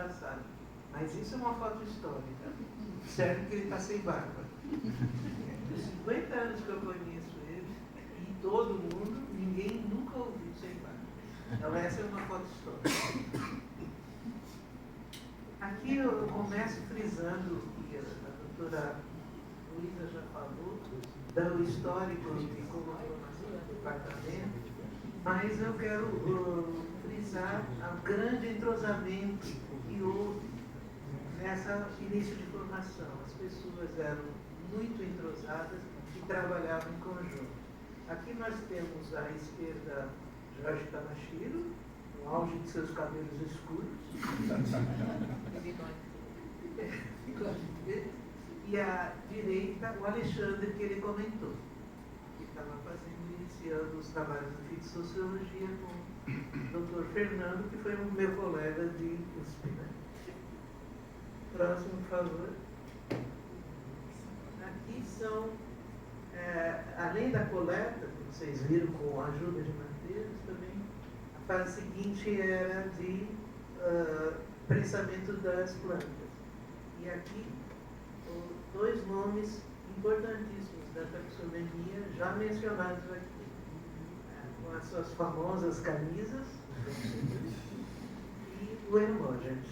já sabe. Mas isso é uma foto histórica. Certo que ele está sem barba. 50 anos que eu conheço ele, e todo mundo, ninguém nunca ouviu sem barba. Então essa é uma foto histórica. Aqui eu começo frisando, e a doutora Luísa já falou, do histórico de como a formação do departamento, mas eu quero frisar o grande entrosamento que houve nessa início de formação. As pessoas eram muito entrosadas e trabalhavam em conjunto. Aqui nós temos à esquerda Jorge Tamashiro, no auge de seus cabelos escuros. E à direita, o Alexandre, que ele comentou, que estava iniciando os trabalhos de fitosociologia com o Dr. Fernando, que foi o meu colega de USP. Né? Próximo, por favor. Aqui são, além da coleta, que vocês viram com a ajuda de Mateusz, também a fase seguinte era de prensamento das plantas. E aqui, dois nomes importantíssimos da taxonomia já mencionados aqui, com as suas famosas camisas e o Hermógenes.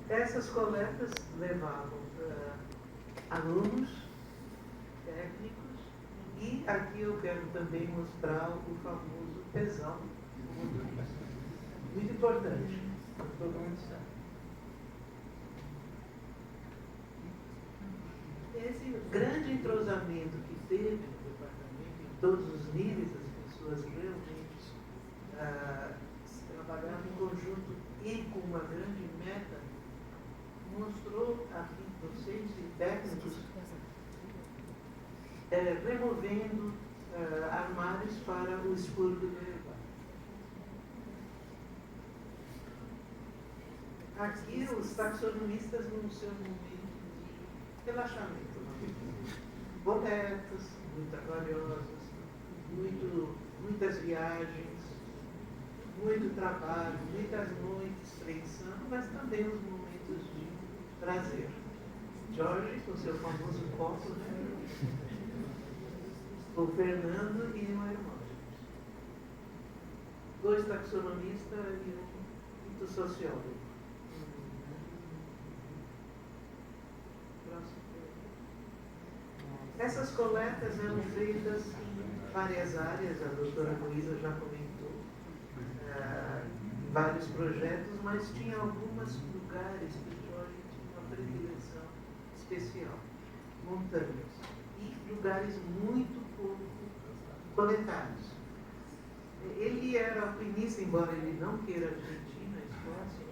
Essas coletas levavam alunos, técnicos, e aqui eu quero também mostrar o famoso pesão, muito importante, todo mundo sabe. Esse grande entrosamento que teve no departamento, em todos os níveis, as pessoas realmente trabalhavam em conjunto e com uma grande meta, mostrou aqui docentes e técnicos removendo armários para o expurgo do herbário. Aqui os taxonomistas no seu momento de relaxamento, boletas, muito trabalhosas, muitas viagens, muito trabalho, muitas noites pensando, mas também os momentos de prazer. Jorge, com seu famoso copo, né? O Fernando e o Hermógenes. Dois taxonomistas e um fitossociólogo. Essas coletas eram feitas em várias áreas, a doutora Luísa já comentou, vários projetos, mas tinha alguns lugares que o Jorge tinha uma predileção especial, montanhas, e lugares muito pouco coletados. Ele era alpinista, embora ele não queira Argentina, Escócia,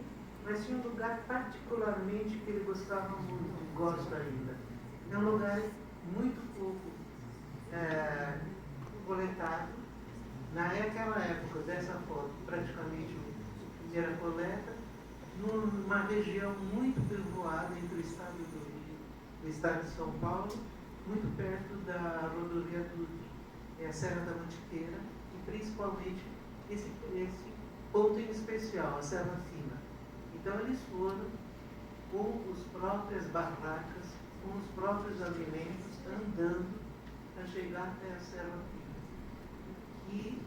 mas tinha um lugar particularmente que ele gostava muito, gosta ainda. É um lugar muito pouco coletado. Naquela época, dessa foto, praticamente a primeira coleta, numa região muito povoada entre o estado do Rio e o estado de São Paulo, muito perto da rodovia a Serra da Mantiqueira, e principalmente esse ponto em especial, a Serra Fina. Então eles foram com as próprias barracas, com os próprios alimentos, andando para chegar até a Serra Fina. E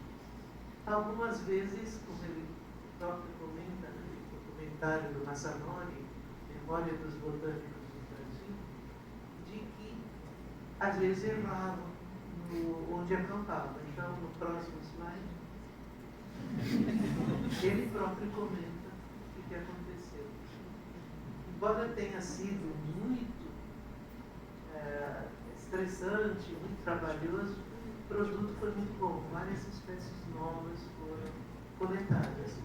algumas vezes, como ele próprio comenta, no documentário do Massanori, Memória dos Botânicos do Brasil, de que às vezes erravam onde acampava. Então, no próximo slide, ele próprio comenta o que aconteceu. Embora tenha sido muito estressante, muito trabalhoso, o produto foi muito bom. Várias espécies novas foram coletadas.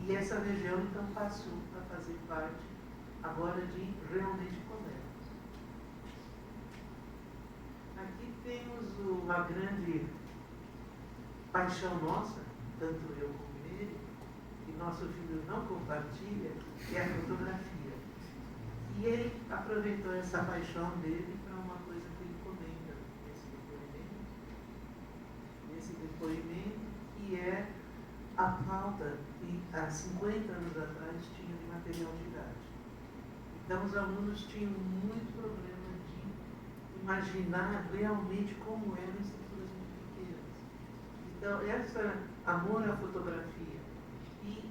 E essa região, então, passou a fazer parte agora de realmente coletas. Aqui temos uma grande paixão nossa, tanto eu como ele, que nosso filho não compartilha, que é a fotografia. E ele aproveitou essa paixão dele para uma coisa que ele comenta nesse depoimento, que é a falta que há 50 anos atrás tinha de material didático. Então os alunos tinham muito problema de imaginar realmente como eram estruturas muito pequenas. Então esse amor à fotografia e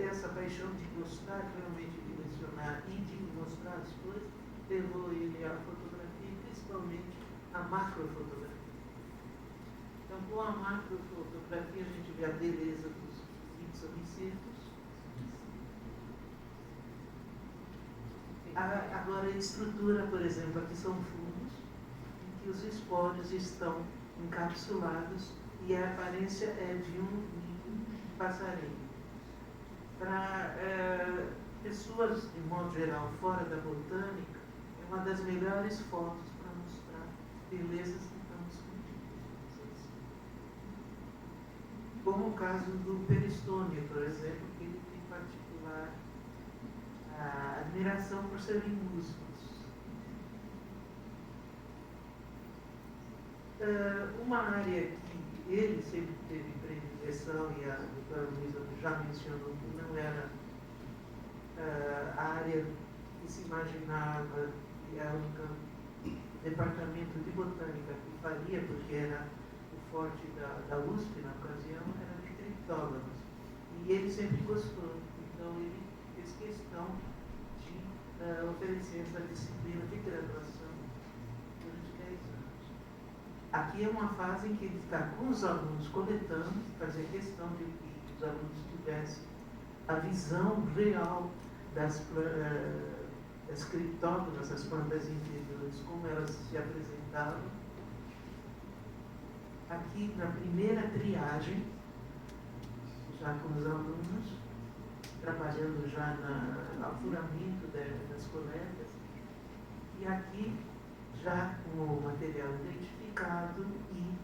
essa paixão de gostar realmente de lecionar e de mostrar as coisas levou ele à fotografia, principalmente à macrofotografia. Então, com a macrofotografia, a gente vê a beleza dos ipsomicetos. Agora, a estrutura, por exemplo, aqui são fundos em que os espólios estão encapsulados e a aparência é de um passarinho. Para pessoas, de modo geral, fora da botânica, é uma das melhores fotos para mostrar belezas que estão escondidas. Como o caso do peristônio, por exemplo, que ele tem particular a admiração por serem músicos. Uma área que ele sempre teve predileção, e a doutora Luísa já mencionou que não era a área que se imaginava que era um departamento de botânica que faria, porque era o forte da USP na ocasião, era de criptóganos. E ele sempre gostou. Então ele fez questão de oferecer essa disciplina de graduação durante 10 anos. Aqui é uma fase em que ele está com os alunos coletando, fazer questão de que os alunos tivessem a visão real das criptógamas, das plantas interiores, como elas se apresentavam. Aqui, na primeira triagem, já com os alunos, trabalhando já no apuramento das coletas, e aqui já com o material identificado e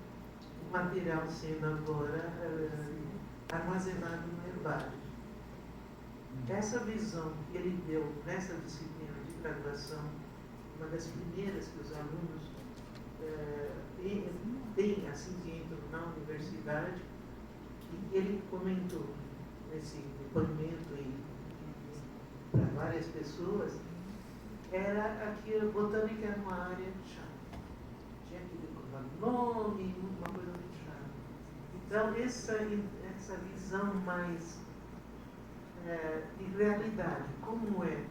o material sendo agora armazenado no herbário. Essa visão que ele deu nessa disciplina de graduação, uma das primeiras que os alunos têm assim que entram na universidade, e ele comentou nesse depoimento para várias pessoas, era aqui a botânica era uma área chata. Tinha que decorar nome, uma coisa muito chata. Então, essa visão mais de realidade, como é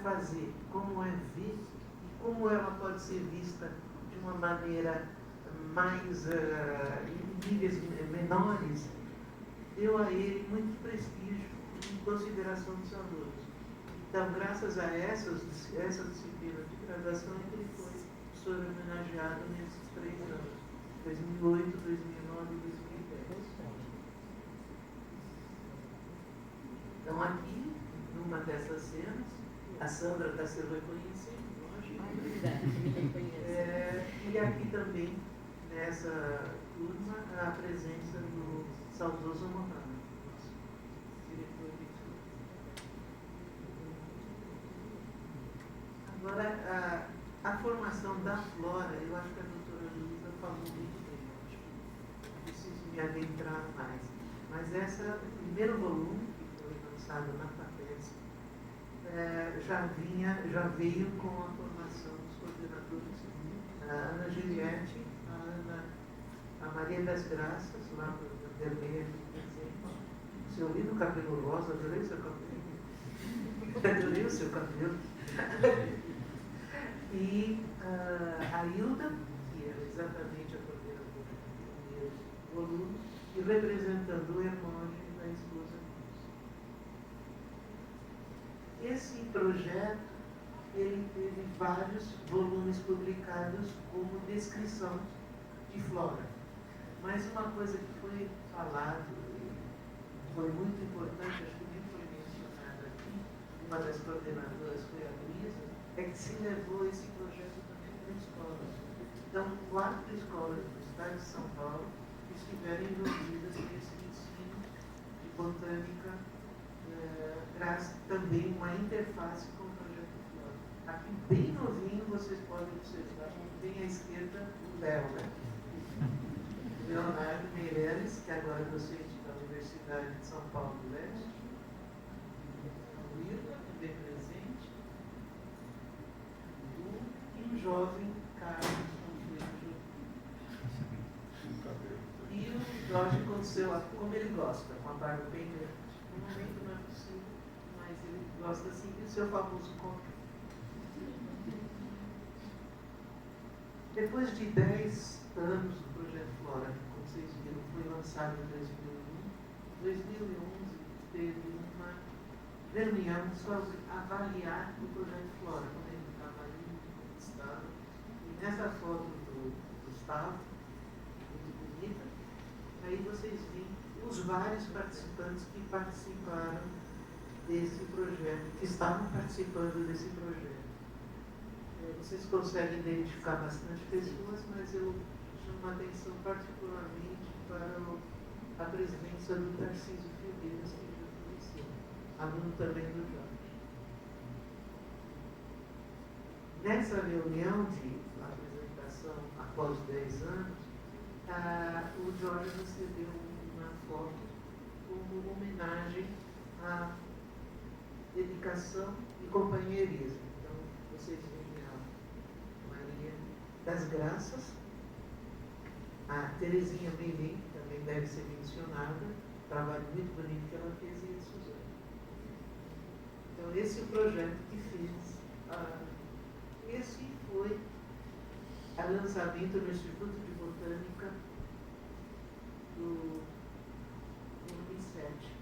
fazer, como é ver, e como ela pode ser vista de uma maneira mais em níveis menores, deu a ele muito prestígio e consideração dos alunos. Então, graças a essa disciplina de graduação, ele foi professor homenageado nesses 3 anos, 2008, 2009 e 2010. Então, aqui, numa dessas cenas, a Sandra está se reconhecendo, lógico. E aqui também, nessa turma, a presença do saudoso Mohamed, nosso diretor de estudo. Agora, a formação da flora, eu acho que a doutora Luísa falou muito bem, eu acho que não preciso me adentrar mais. Mas o primeiro volume, que foi lançado na FAPESP, já veio com a formação dos coordenadores, a Ana Juliette, a Maria das Graças, lá do Dermeia, por exemplo. Seu lindo cabelo rosa, adorei o seu cabelo. Adorei o seu cabelo. E a Hilda, que era exatamente a coordenadora do primeiro volume, e representando o Hermógenes na esposa. Esse projeto, ele teve vários volumes publicados como descrição de flora. Mas uma coisa que foi falado, foi muito importante, acho que nem foi mencionada aqui, uma das coordenadoras foi a Luísa, é que se levou esse projeto também para escolas. Então, 4 escolas do estado de São Paulo estiveram envolvidas nesse ensino de botânica, traz também uma interface com o projeto Flora. Aqui, bem novinho, vocês podem observar, bem à esquerda, o Léo, né? Leonardo Meireles, que agora é docente da Universidade de São Paulo do Leste. Wilma, bem presente. E um jovem Carlos Conflito. E o Jorge aconteceu como ele gosta, com a barba bem grande. No momento não é possível, mas ele gosta assim, e o seu famoso conto. Depois de 10 anos do Projeto Flora, que, como vocês viram, foi lançado em 2011 teve uma reunião sobre avaliar o Projeto Flora, quando ele estava ali no Estado. E nessa foto do Gustavo, muito bonita, aí vocês veem os vários participantes que participaram desse projeto, que estavam participando desse projeto. Vocês conseguem identificar bastante pessoas, mas eu chamo a atenção particularmente para a presença do Tarcísio Filgueiras, que já conheceu, aluno também do Jorge. Nessa reunião de apresentação após 10 anos, o Jorge recebeu uma foto como homenagem à dedicação e companheirismo. Então, vocês veem das Graças, a Terezinha Belém, que também deve ser mencionada, trabalho muito bonito que ela fez, e a Suzana. Então, esse é o projeto que fez. Esse foi o lançamento no Instituto de Botânica do volume 7.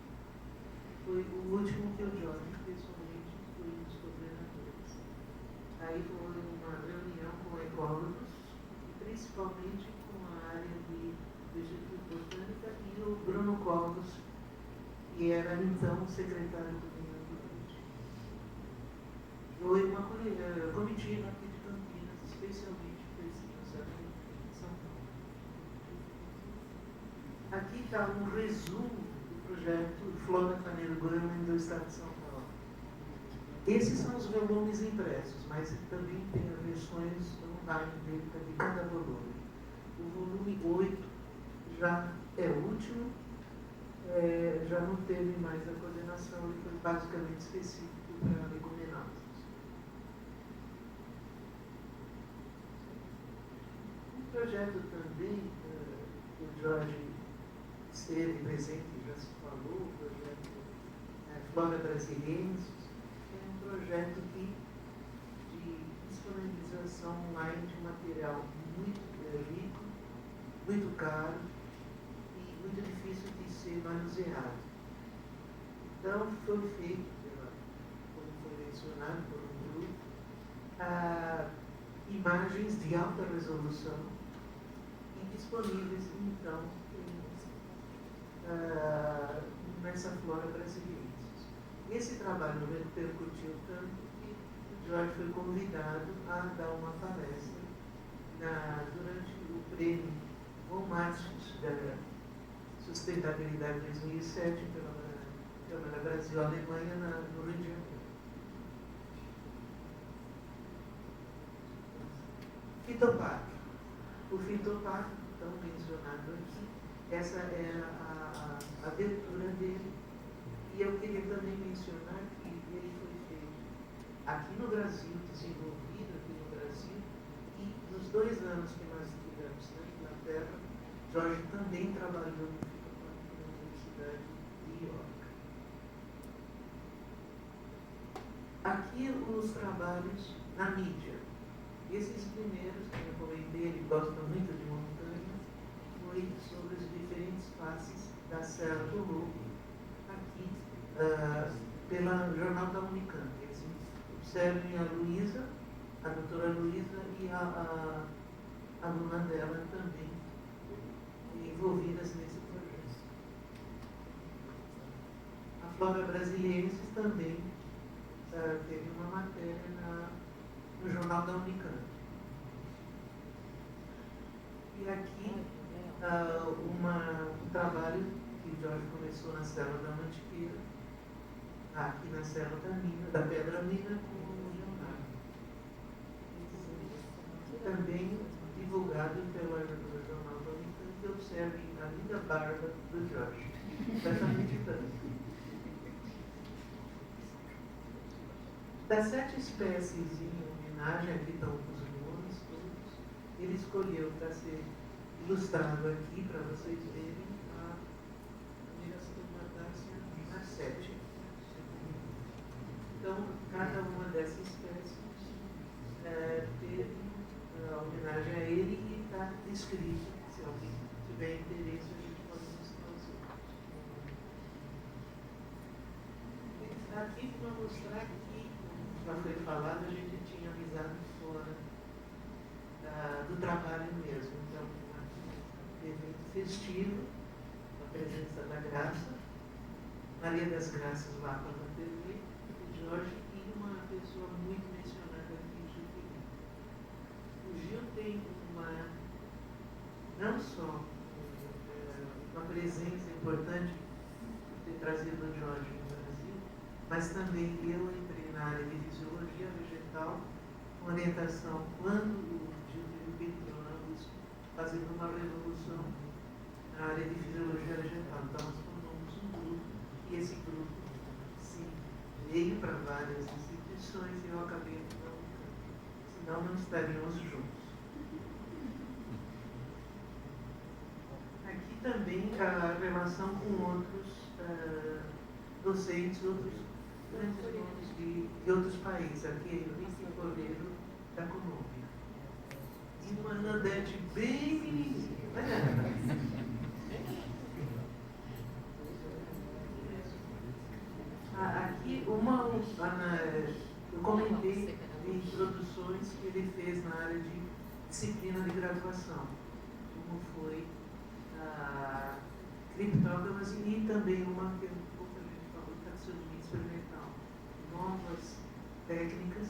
Foi o último que o Jorge pessoalmente foi um dos coordenadores. Aí foi uma reunião com ecólogos, principalmente com a área do Instituto de Botânica, e o Bruno Covos, que era então secretário do meio ambiente. Foi uma comitiva aqui de Campinas, especialmente para esse lançamento em São Paulo. Aqui está um resumo do projeto Flora Caneiro Goiânia do Estado de São Paulo. Esses são os volumes impressos, mas também tem versões online de cada volume. O volume 8 já é o último, já não teve mais a coordenação, ele foi basicamente específico para leguminosas. Um projeto também, que o Jorge esteve presente, já se falou, o projeto Flora Brasiliensis, projeto de disponibilização online de material muito rico, muito caro e muito difícil de ser manuseado. Então, foi feito, como foi mencionado por um grupo, imagens de alta resolução e disponíveis, então, nessa Flora Brasileira. Esse trabalho repercutiu tanto que o Jorge foi convidado a dar uma palestra durante o prêmio Walmart da Sustentabilidade 2007 pela Câmara Brasil-Alemanha no Rio de Janeiro. Fitoparque. O Fitoparque, então mencionado aqui, essa era a abertura dele. E eu queria também mencionar que ele foi feito aqui no Brasil, desenvolvido aqui no Brasil, e nos 2 anos que nós estivemos na Inglaterra, Jorge também trabalhou no Fitoparque na Universidade de York. Aqui os trabalhos na mídia. Esses primeiros, que eu comentei, ele gosta muito de montanha, foi sobre as diferentes faces da Serra do Lobo, aqui pela Jornal da Unicamp. Eles observem a Luísa, a doutora Luísa e a aluna dela também envolvidas nesse projeto. A Flora Brasiliensis também teve uma matéria no Jornal da Unicamp. E aqui um trabalho que o Jorge começou na Serra da Mantiqueira, aqui na Serra da Pedra Mina, com o Leonardo. Também divulgado pelo Jornal da Unicamp, que observa observem a linda barba do Jorge. Completamente branca. Das 7 espécies em homenagem, aqui estão os nomes todos, ele escolheu para ser ilustrado aqui, para vocês verem, a Mirastomatácea marcete. Então, cada uma dessas espécies teve a homenagem a ele e está descrito. Se alguém tiver interesse, a gente pode mostrar os outros. Aqui para mostrar que, já foi falado, a gente tinha amizade fora do trabalho mesmo. Então, um evento festivo, a presença da Graça, Maria das Graças lá para a TV, o Jorge e uma pessoa muito mencionada aqui, Gil Felipe. O Gil tem não só uma presença importante de ter trazido o Jorge no Brasil, mas também eu entrei na área de fisiologia vegetal, com orientação quando o Gil Felipe entrou na USP, fazendo uma revolução na área de fisiologia vegetal. Então, nós formamos um grupo, e esse grupo, sim, veio para várias instituições e eu acabei não, senão não estaríamos juntos. Aqui também a relação com outros docentes, outros grandes nomes de outros países. Aqui é Henrique Cordeiro, da Colômbia. E uma Nandete bem menininha. Aqui, eu comentei de introduções que ele fez na área de disciplina de graduação, como foi a criptógamas e também uma que pouca gente falou, taxonomia experimental. Novas técnicas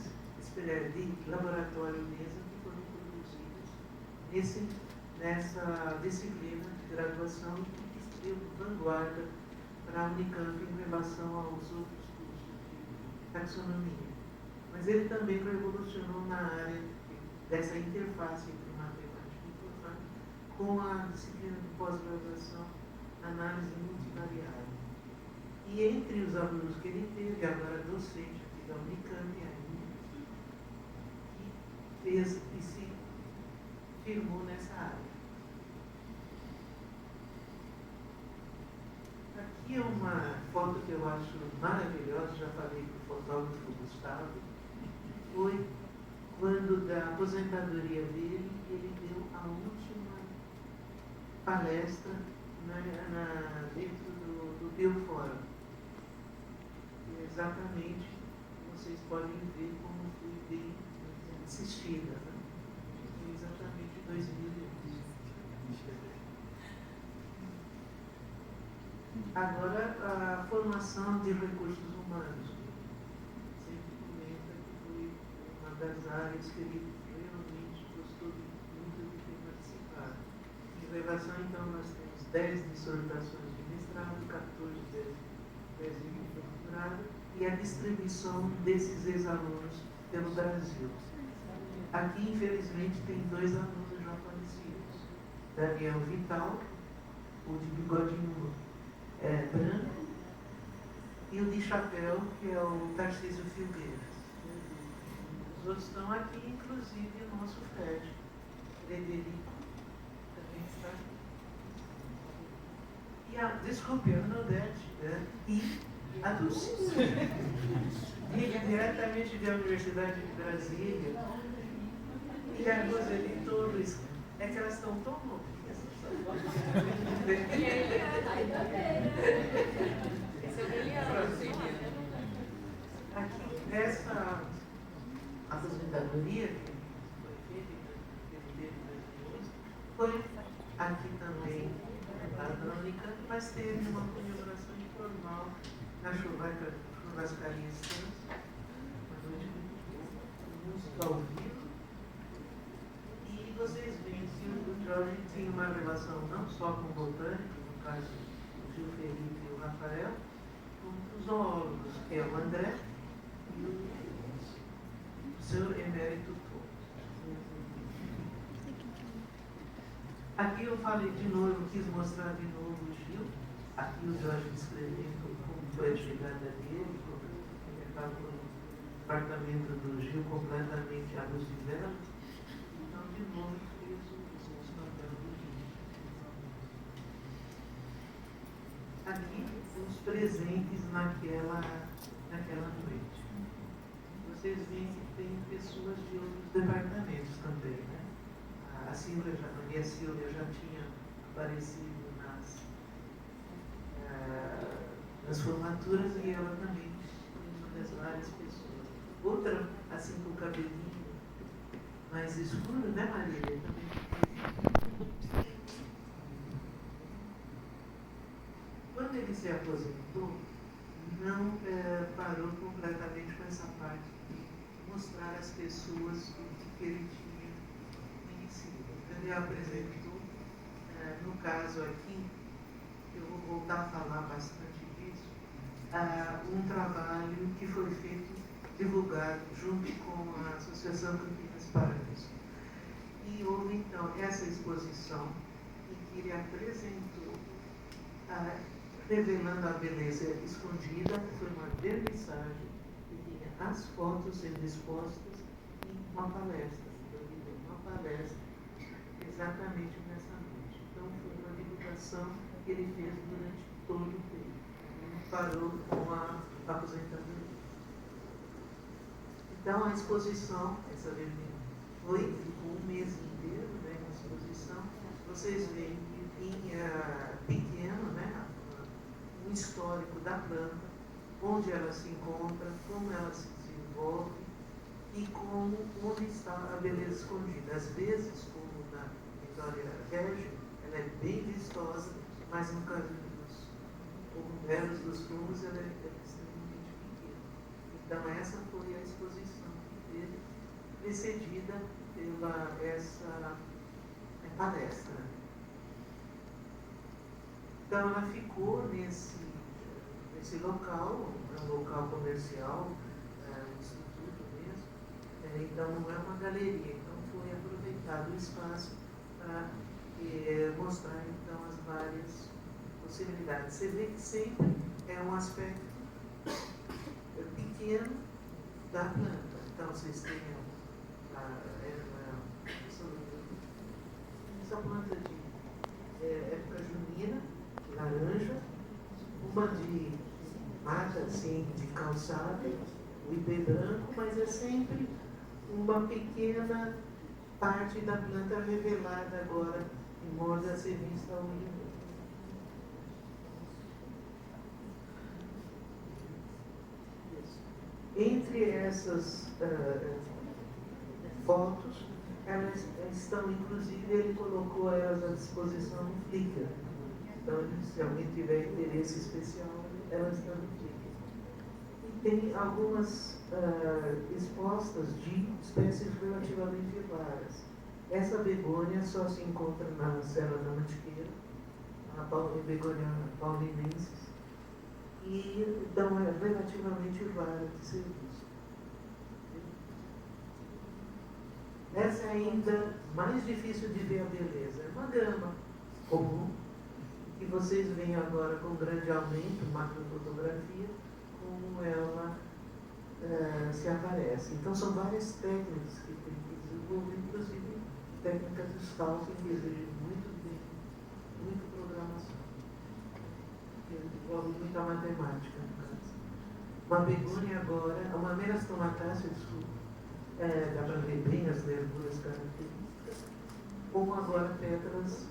de laboratório mesmo que foram produzidas nessa disciplina de graduação e que deu vanguarda para a Unicamp em relação aos outros cursos de taxonomia. Mas ele também revolucionou na área dessa interface entre matemática e informática com a disciplina de pós-graduação, análise multivariável. E entre os alunos que ele teve, agora docente aqui da Unicamp ainda, que fez e se firmou nessa área. Aqui é uma foto que eu acho maravilhosa, já falei com o fotógrafo Gustavo, foi quando da aposentadoria dele, ele deu a última palestra dentro do Biofórum. Exatamente, vocês podem ver como foi bem assistida. Né? Foi exatamente em 2011. Agora, a formação de recursos humanos. Sempre comenta que foi uma das áreas que ele realmente gostou muito de ter participado. Em relação, então, nós temos 10 dissertações de mestrado, 14 de doutorado e a distribuição desses ex-alunos pelo Brasil. Aqui, infelizmente, tem 2 alunos já falecidos. Daniel Vital, o de bigodinho branco, e o de chapéu, que é o Tarcísio Filgueiras. Os outros estão aqui, inclusive o nosso Fred, Frederico, também está aqui. Desculpe, a Nodete, e a Dulce. Diretamente da Universidade de Brasília. E a Roseli Torres, é que elas estão tão novinhas. Aqui, essa aposentadoria que foi feita em 2011 foi aqui também na Unicamp, mas teve uma comemoração informal na churrascaria Estância, uma noite música ao vivo. E vocês veem que o Jorge tinha uma relação não só com o botânico, no caso o Gil Felipe e o Rafael, com os zoólogos, que é o André e o seu emérito todo. Aqui eu falei de novo, eu quis mostrar de novo o Gil. Aqui o Jorge descrevendo como foi a chegada dele, ele estava no apartamento do Gil completamente à luz de vela. Então, de novo, fez o papel do Gil. Aqui, os presentes naquela noite. Vocês veem que tem pessoas de outros departamentos também, né? A Maria Silvia já tinha aparecido nas formaturas e ela também foi uma das várias pessoas. Outra, assim, com o cabelinho mais escuro, né, Maria? Também. Quando ele se aposentou, não parou completamente com essa parte de mostrar as pessoas que ele tinha conhecido. Ele apresentou, no caso aqui, eu vou voltar a falar bastante disso, um trabalho que foi feito, divulgado junto com a Associação Campinas Paraíso. E houve então essa exposição em que ele apresentou, revelando a beleza escondida, foi uma vernissagem que tinha as fotos sendo expostas em uma palestra. Então, ele deu uma palestra exatamente nessa noite. Então, foi uma divulgação que ele fez durante todo o tempo. Ele parou com a aposentadoria. Então, a exposição, essa ficou um mês inteiro, né, na exposição. Vocês veem que tinha pequeno, né, um histórico da planta, onde ela se encontra, como ela se desenvolve e onde está a beleza escondida. Às vezes, como na Vitória Régio, ela é bem vistosa, mas no caso dos cogumelos, dos fungos, ela é extremamente pequena. Então, essa foi a exposição que teve, precedida pela essa palestra. Então, ela ficou nesse local, é um local comercial, um instituto mesmo, então não é uma galeria, então foi aproveitado o espaço para mostrar então as várias possibilidades. Você vê que sempre é um aspecto pequeno da planta. Então, vocês têm essa planta de época junina, laranja, uma de mata, assim, de calçada, o ipê branco, mas é sempre uma pequena parte da planta revelada agora, em modo a ser vista ao olho nu. Entre essas fotos, elas estão, inclusive, ele colocou elas à disposição no Flickr. Então, se alguém tiver interesse especial, elas estão no Flickr. E tem algumas expostas de espécies relativamente raras. Essa begônia só se encontra na Serra da Mantiqueira, a begônia paulinensis, e então é relativamente rara de ser vista. Essa é ainda mais difícil de ver a beleza. É uma grama comum, que vocês veem agora com grande aumento, macrofotografia, como ela se aparece. Então, são várias técnicas que tem que desenvolver, inclusive técnicas de scouting que exigem muita programação, que envolve muita matemática, no caso. Uma begônia agora, uma melastomatácea, dá para ver bem as nervuras características, como agora pétalas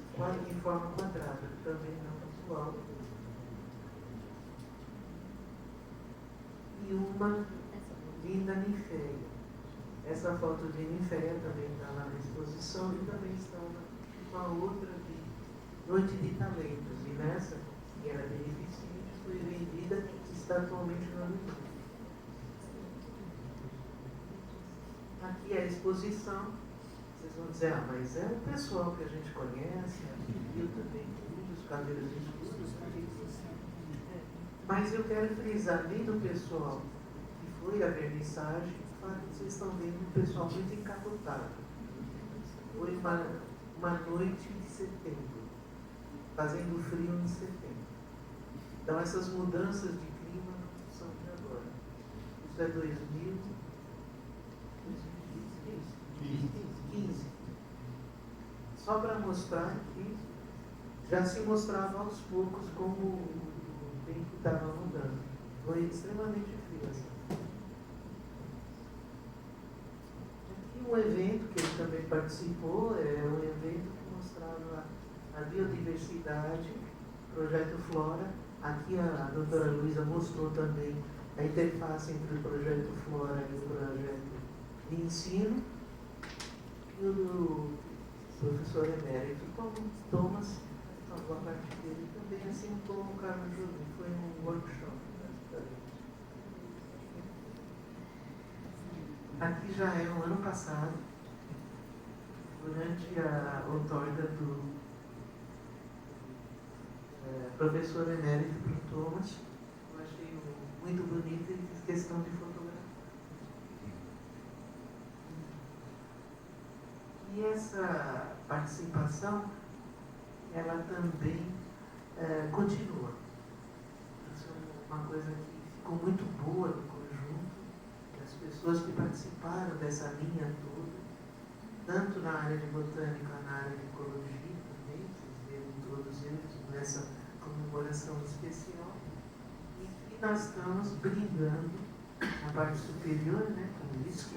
em forma quadrada, também não usual. E uma linda ninféia. Essa foto de ninféia também está lá na exposição e também está uma outra de Noite de Talentos. E nessa, que era beneficente, foi vendida e está atualmente no Museu. Aqui é a exposição. Vocês vão dizer, mas é o pessoal que a gente conhece, viu também, os cabelos escuros. Mas eu quero frisar, além do pessoal que foi a vernissagem, vocês estão vendo um pessoal muito encapotado. Foi uma uma noite de setembro, fazendo frio em setembro. Então essas mudanças de clima não são de agora. Isso é 2015. Só para mostrar que já se mostrava aos poucos como o tempo estava mudando. Foi extremamente frio essa. Aqui um evento que ele também participou, é um evento que mostrava a biodiversidade, projeto Flora. Aqui a doutora Luísa mostrou também a interface entre o projeto Flora e o projeto de ensino. E o do professor emérito, como Thomas, falou a parte dele também, assim como o Carlos Júlio, foi um workshop. Aqui já é o ano passado, durante a outorga do professor emérito para o Thomas. Eu achei muito bonito e fiz questão de fotografar. E essa participação, ela também continua. Isso é uma coisa que ficou muito boa no conjunto, as pessoas que participaram dessa linha toda, tanto na área de botânica, na área de ecologia também, vocês viram todos eles nessa comemoração especial, e que nós estamos brindando na parte superior, né, com isso,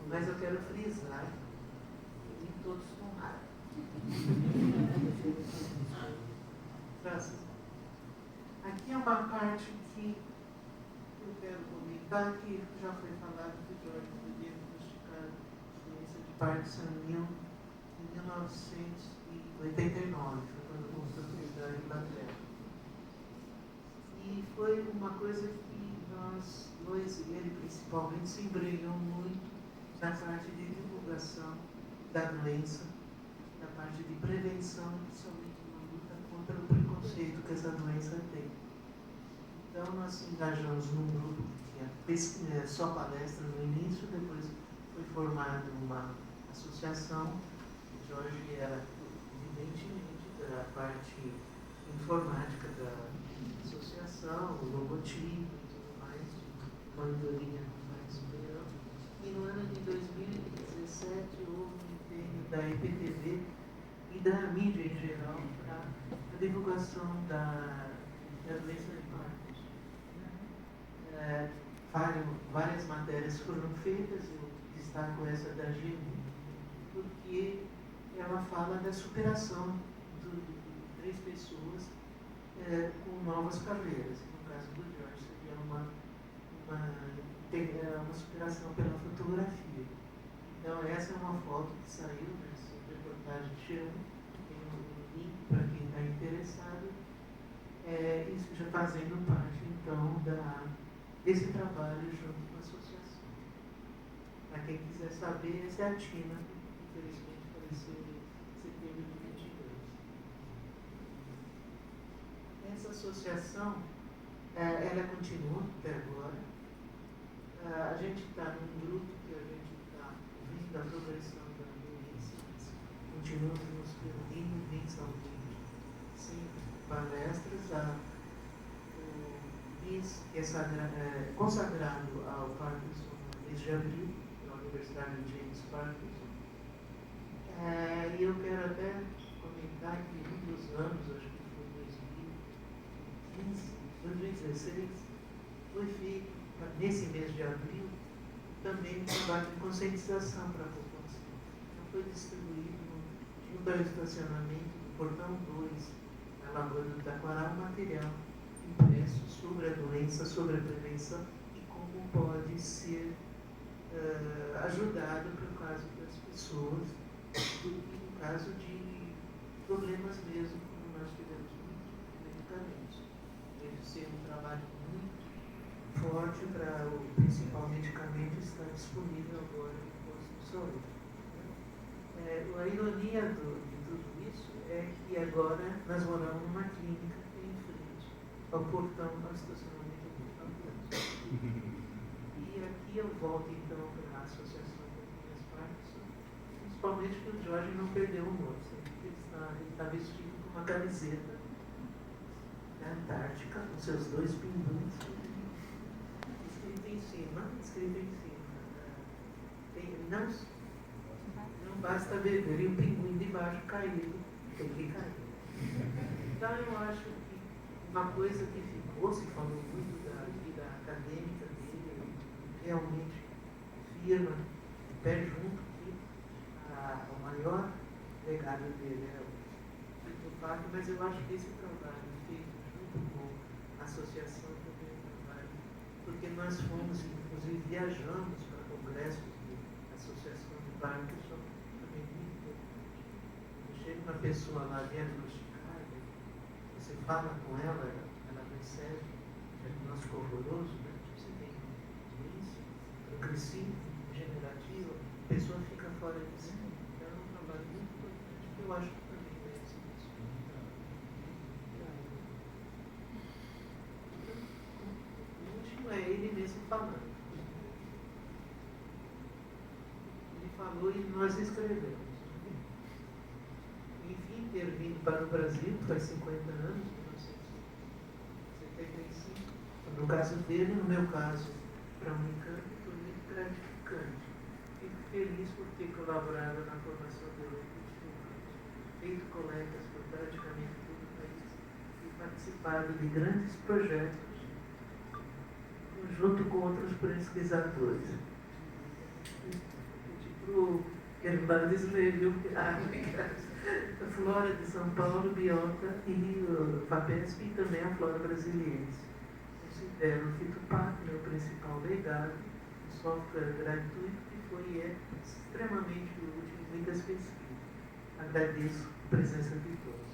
mas eu quero frisar que nem todos com raiva. Aqui é uma parte que eu quero comentar, que já foi falado que o Jorge foi diagnosticado doença de Parkinson em 1989, foi quando começou a estudar em Inglaterra. E foi uma coisa que nós dois, e ele principalmente, se embrenhou muito na parte de divulgação da doença, da parte de prevenção, principalmente na luta contra o preconceito que essa doença tem. Então, nós engajamos num grupo que tinha só palestras no início, depois foi formada uma associação. O Jorge era, evidentemente, da parte informática da associação, o logotipo e tudo mais, monitoria mais superior. E no ano de 2017 houve um empenho da EPTV e da mídia em geral para a divulgação da doença de Parkinson. Várias matérias foram feitas, eu destaco essa da GM, porque ela fala da superação de 3 pessoas com novas carreiras. No caso do Jorge, seria uma superação pela fotografia. Então, essa é uma foto que saiu nessa reportagem de Chama, tem um link para quem está interessado. Isso já fazendo parte, então, desse trabalho junto com a associação. Para quem quiser saber, essa é a Tina, que infelizmente faleceu em setembro de 2022. Essa associação, ela continua até agora. A gente está num grupo que a gente está vendo a progressão da doença, continuamos nos reunindo mensalmente, sempre palestras. O mês que é consagrado ao Parkinson no mês de abril, na Universidade de James Parkinson. E eu quero até comentar que um dos anos, acho que foi 2016, foi feito, nesse mês de abril, também um trabalho de conscientização para a população. Então foi distribuído junto ao estacionamento do Portão 2, na Lagoa do Taquará, um material impresso sobre a doença, sobre a prevenção e como pode ser ajudado por caso das pessoas, no caso de problemas mesmo, como nós tivemos muitos medicamentos. Deve ser um trabalho muito forte para o principal medicamento estar disponível agora no posto de saúde. A ironia de tudo isso é que agora nós moramos numa clínica que tem em frente ao portão do estacionamento do Portão. E aqui eu volto então para a Associação de Parkinson, principalmente que o Jorge não perdeu o moço. Ele está vestido com uma camiseta da Antártica, com seus 2 pinguins, escrito em cima. Não basta beber e o pinguim de baixo caído, tem que cair. Então eu acho que uma coisa que ficou, se falou muito da vida acadêmica dele, realmente firma, de pé junto, que o maior legado dele é o Parque, mas eu acho que esse trabalho feito junto com a associação também é um trabalho, porque nós fomos, inclusive, viajamos para congressos de associação de Parkinson, também muito importante. Chega uma pessoa lá diagnosticada, você fala com ela recebe diagnóstico horroroso, né? Você tem doença progressiva, degenerativa, a pessoa fica fora de si. Então é um trabalho muito importante, que eu acho que também merece isso. O último é ele mesmo falando. Ele falou e nós escrevemos. Enfim, ter vindo para o Brasil, faz 50 anos, 1975. No caso dele, no meu caso, para a Unicamp, foi muito gratificante. Fico feliz por ter colaborado na formação dele, feito colegas por praticamente todo o país e participado de grandes projetos junto com outros pesquisadores. Tipo Hernandes Levy, a Flora de São Paulo, Biota e o FAPESP e também a Flora Brasiliense. Considero o Fitopac meu principal legado, um software gratuito que foi e é extremamente útil em muitas pesquisas. Agradeço a presença de todos.